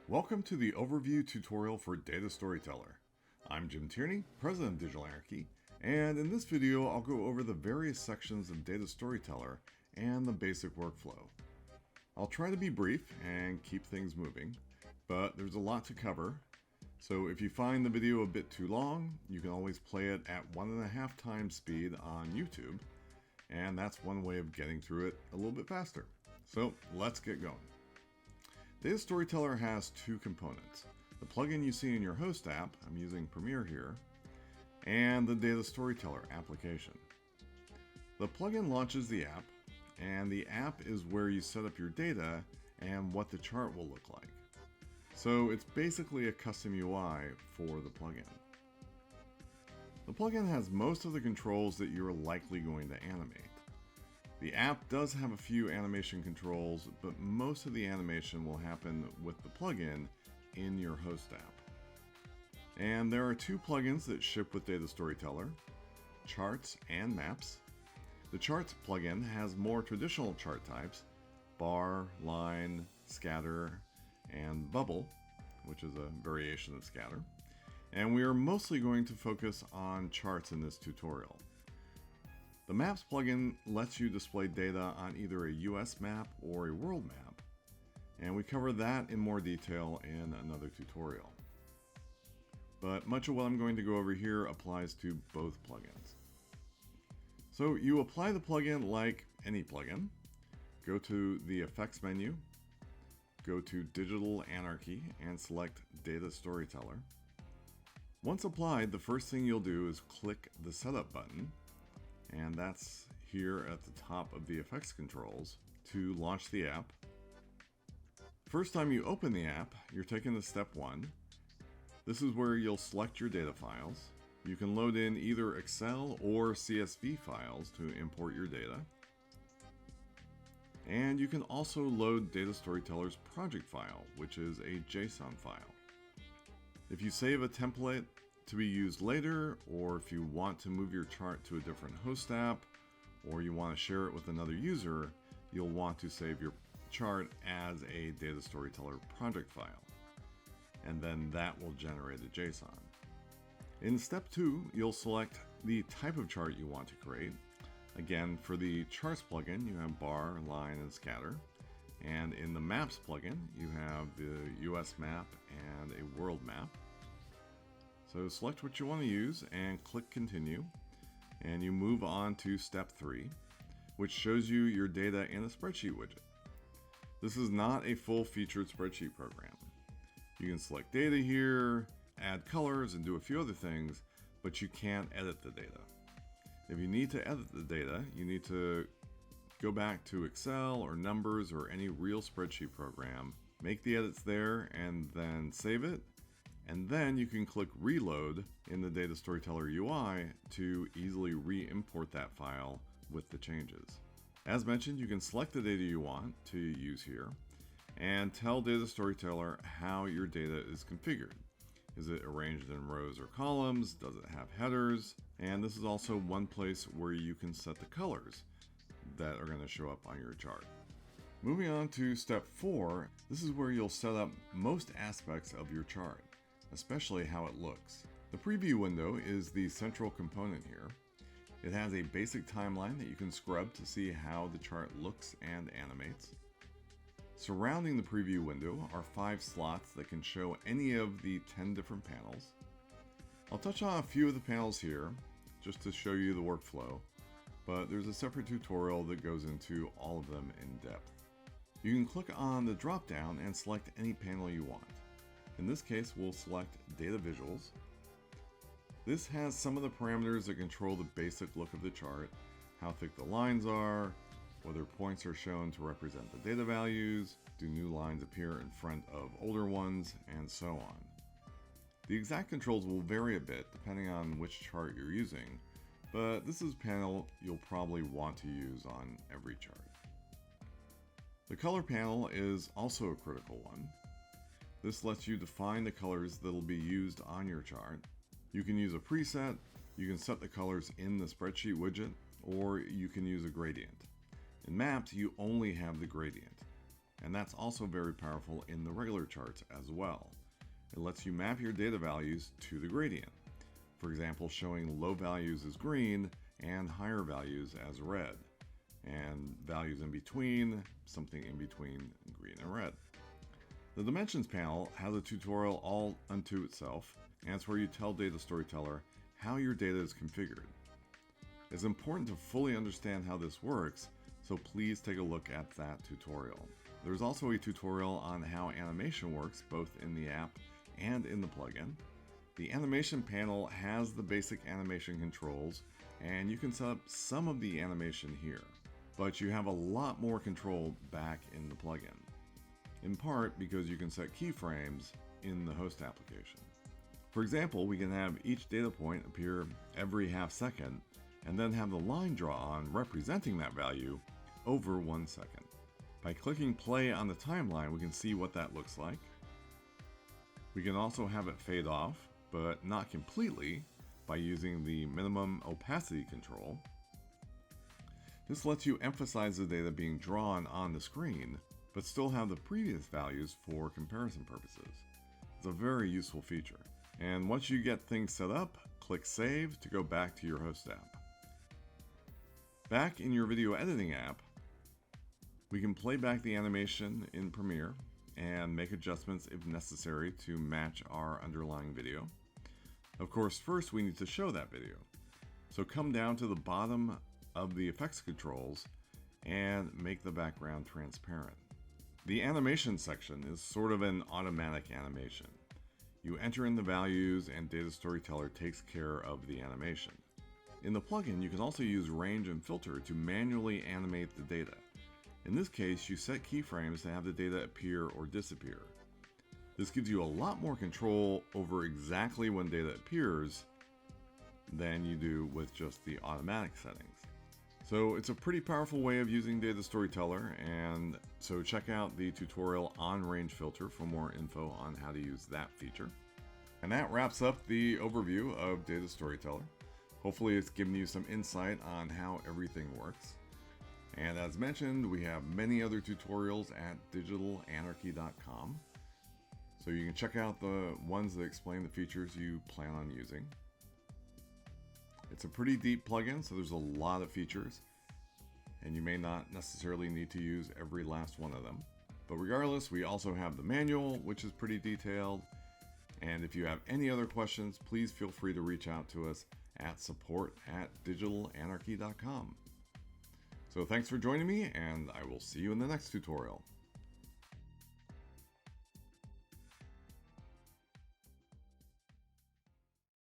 Welcome to the Overview tutorial for Data Storyteller. I'm Jim Tierney, President of Digital Anarchy, and in this video I'll go over the various sections of Data Storyteller and the basic workflow. I'll try to be brief and keep things moving, but there's a lot to cover, so if you find the video a bit too long, you can always play it at 1.5 times speed on YouTube, and that's one way of getting through it a little bit faster. So let's get going. Data Storyteller has two components. The plugin you see in your host app, I'm using Premiere here, and the Data Storyteller application. The plugin launches the app, and the app is where you set up your data and what the chart will look like. So it's basically a custom UI for the plugin. The plugin has most of the controls that you're likely going to animate. The app does have a few animation controls, but most of the animation will happen with the plugin in your host app. And there are two plugins that ship with Data Storyteller, Charts and Maps. The Charts plugin has more traditional chart types, bar, line, scatter, and bubble, which is a variation of scatter. And we are mostly going to focus on charts in this tutorial. The Maps plugin lets you display data on either a US map or a world map, and we cover that in more detail in another tutorial. But much of what I'm going to go over here applies to both plugins. So you apply the plugin like any plugin. Go to the Effects menu, go to Digital Anarchy, and select Data Storyteller. Once applied, the first thing you'll do is click the Setup button, and that's here at the top of the effects controls to launch the app. First time you open the app, you're taken to step 1. This is where you'll select your data files. You can load in either Excel or CSV files to import your data. And you can also load Data Storyteller's project file, which is a JSON file. If you save a template to be used later, or if you want to move your chart to a different host app, or you want to share it with another user, you'll want to save your chart as a Data Storyteller project file, and then that will generate a JSON. In step 2, you'll select the type of chart you want to create. Again, for the Charts plugin, you have bar, line, and scatter, and in the Maps plugin, you have the US map and a world map. So select what you want to use and click Continue, and you move on to step 3, which shows you your data in a spreadsheet widget. This is not a full-featured spreadsheet program. You can select data here, add colors, and do a few other things, but you can't edit the data. If you need to edit the data, you need to go back to Excel or Numbers or any real spreadsheet program, make the edits there, and then save it. And then you can click Reload in the Data Storyteller UI to easily re-import that file with the changes. As mentioned, you can select the data you want to use here and tell Data Storyteller how your data is configured. Is it arranged in rows or columns? Does it have headers? And this is also one place where you can set the colors that are going to show up on your chart. Moving on to step 4, this is where you'll set up most aspects of your chart, especially how it looks. The preview window is the central component here. It has a basic timeline that you can scrub to see how the chart looks and animates. Surrounding the preview window are 5 slots that can show any of the 10 different panels. I'll touch on a few of the panels here just to show you the workflow, but there's a separate tutorial that goes into all of them in depth. You can click on the drop down and select any panel you want. In this case, we'll select Data Visuals. This has some of the parameters that control the basic look of the chart, how thick the lines are, whether points are shown to represent the data values, do new lines appear in front of older ones, and so on. The exact controls will vary a bit depending on which chart you're using, but this is a panel you'll probably want to use on every chart. The color panel is also a critical one. This lets you define the colors that will be used on your chart. You can use a preset, you can set the colors in the spreadsheet widget, or you can use a gradient. In Maps, you only have the gradient. and that's also very powerful in the regular charts as well. It lets you map your data values to the gradient. For example, showing low values as green and higher values as red, and values in between, something in between green and red. The Dimensions panel has a tutorial all unto itself, and it's where you tell Data Storyteller how your data is configured. It's important to fully understand how this works, so please take a look at that tutorial. There's also a tutorial on how animation works both in the app and in the plugin. The animation panel has the basic animation controls, and you can set up some of the animation here, but you have a lot more control back in the plugin, in part because you can set keyframes in the host application. For example, we can have each data point appear every half second, and then have the line draw on representing that value over 1 second. By clicking play on the timeline, we can see what that looks like. We can also have it fade off, but not completely, by using the minimum opacity control. This lets you emphasize the data being drawn on the screen, but still have the previous values for comparison purposes. It's a very useful feature. And once you get things set up, click Save to go back to your host app. Back in your video editing app, we can play back the animation in Premiere and make adjustments if necessary to match our underlying video. Of course, first we need to show that video. So come down to the bottom of the effects controls and make the background transparent. The animation section is sort of an automatic animation. You enter in the values and Data Storyteller takes care of the animation. In the plugin, you can also use range and filter to manually animate the data. In this case, you set keyframes to have the data appear or disappear. This gives you a lot more control over exactly when data appears than you do with just the automatic settings. So it's a pretty powerful way of using Data Storyteller, and so check out the tutorial on range filter for more info on how to use that feature. And that wraps up the overview of Data Storyteller. Hopefully it's given you some insight on how everything works. And as mentioned, we have many other tutorials at digitalanarchy.com. So you can check out the ones that explain the features you plan on using. It's a pretty deep plugin, so there's a lot of features, and you may not necessarily need to use every last one of them. But regardless, we also have the manual, which is pretty detailed. And if you have any other questions, please feel free to reach out to us at support@digitalanarchy.com. So thanks for joining me, and I will see you in the next tutorial.